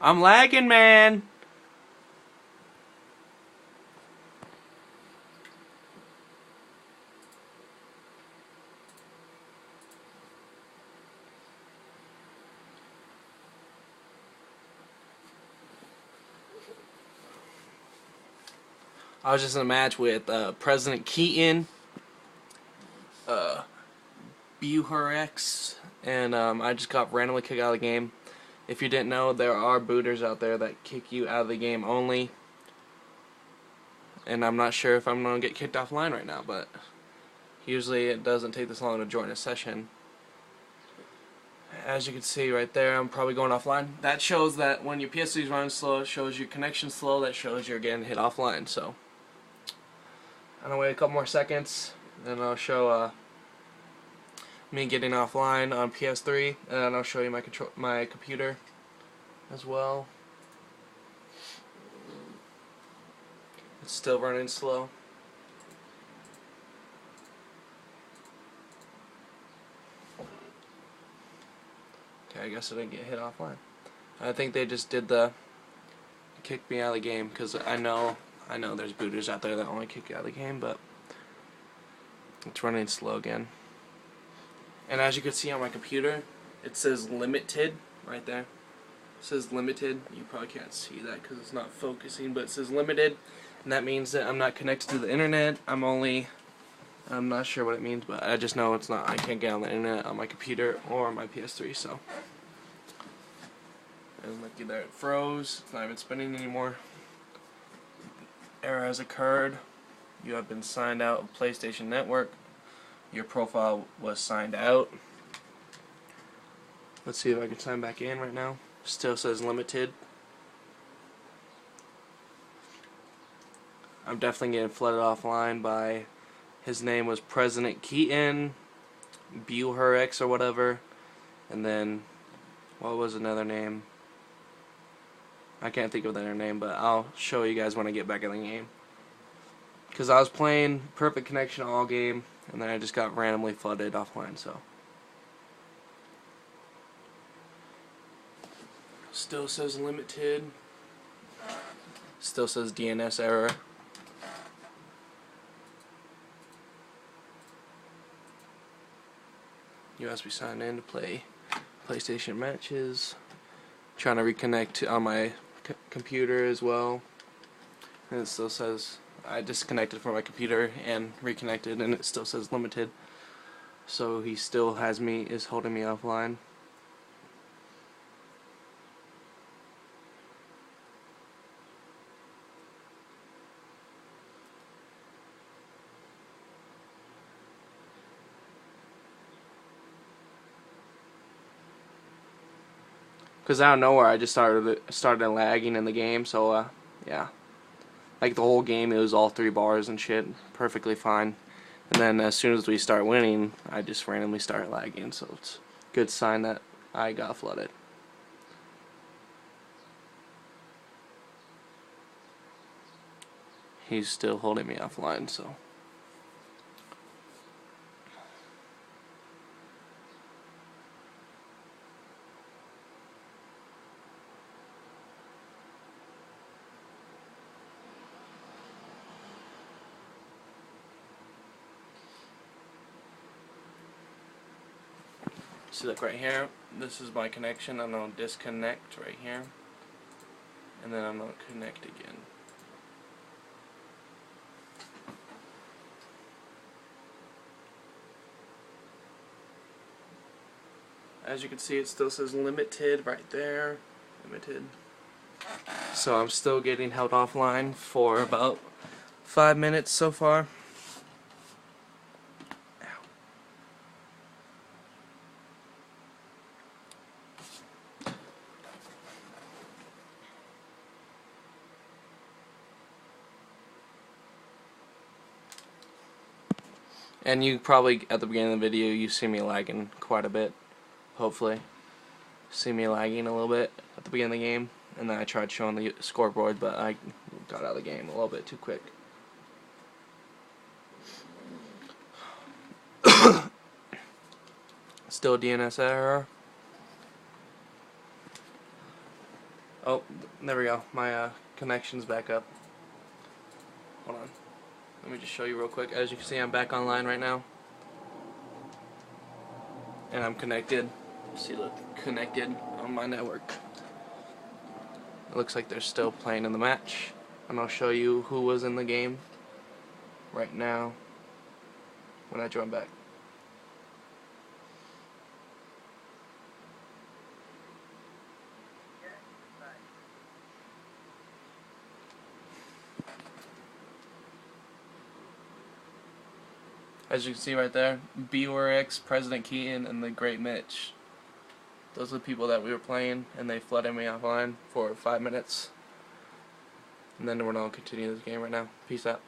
I'm lagging, man. I was just in a match with President Keaton, Jfjvkfkwndh, and I just got randomly kicked out of the game. If you didn't know, there are booters out there that kick you out of the game only. And I'm not sure if I'm going to get kicked offline right now, but usually it doesn't take this long to join a session. As you can see right there, I'm probably going offline. That shows that when your PS3 is running slow, it shows your connection slow, that shows you're getting hit offline. So I'm going to wait a couple more seconds, and I'll show me getting offline on PS3, and I'll show you my computer as well. It's still running slow. Okay, I guess I didn't get hit offline. I think they just did the kick me out of the game, because I know there's booters out there that only kick you out of the game, but it's running slow again. And as you can see on my computer, it says limited right there. It says limited. You probably can't see that because it's not focusing, but it says limited, and that means that I'm not connected to the internet. I'm not sure what it means, but I just know I can't get on the internet on my computer or on my PS3, so. And looky there, it froze. It's not even spinning anymore. Error has occurred. You have been signed out of PlayStation Network. Your profile was signed out. Let's see if I can sign back in right now. Still says limited. I'm definitely getting flooded offline by, his name was President Keaton, Jfjvkfkwndh or whatever, and then what was another name? I can't think of their name, but I'll show you guys when I get back in the game. Because I was playing perfect connection all game, and then I just got randomly flooded offline, so. Still says limited. Still says DNS error. You must be signed in to play PlayStation matches. Trying to reconnect on my computer as well, and it still says I disconnected from my computer and reconnected, and it still says limited. So he still is holding me offline. Because out of nowhere, I just started lagging in the game, so yeah. Like the whole game, it was all 3 bars and shit, perfectly fine. And then as soon as we start winning, I just randomly start lagging, so it's a good sign that I got flooded. He's still holding me offline, so. See, look right here, this is my connection. I'm going to disconnect right here, and then I'm going to connect again. As you can see, it still says limited right there, limited. So I'm still getting held offline for about 5 minutes so far. And you probably, at the beginning of the video, you see me lagging quite a bit, hopefully. See me lagging a little bit at the beginning of the game, and then I tried showing the scoreboard, but I got out of the game a little bit too quick. Still DNS error. Oh, there we go. My connection's back up. Hold on. Let me just show you real quick. As you can see, I'm back online right now. And I'm connected. See, look, connected on my network. It looks like they're still playing in the match. And I'll show you who was in the game right now when I join back. As you can see right there, Bwrx, President Keaton, and the Great Mitch. Those are the people that we were playing, and they flooded me offline for 5 minutes. And then we're going to continue this game right now. Peace out.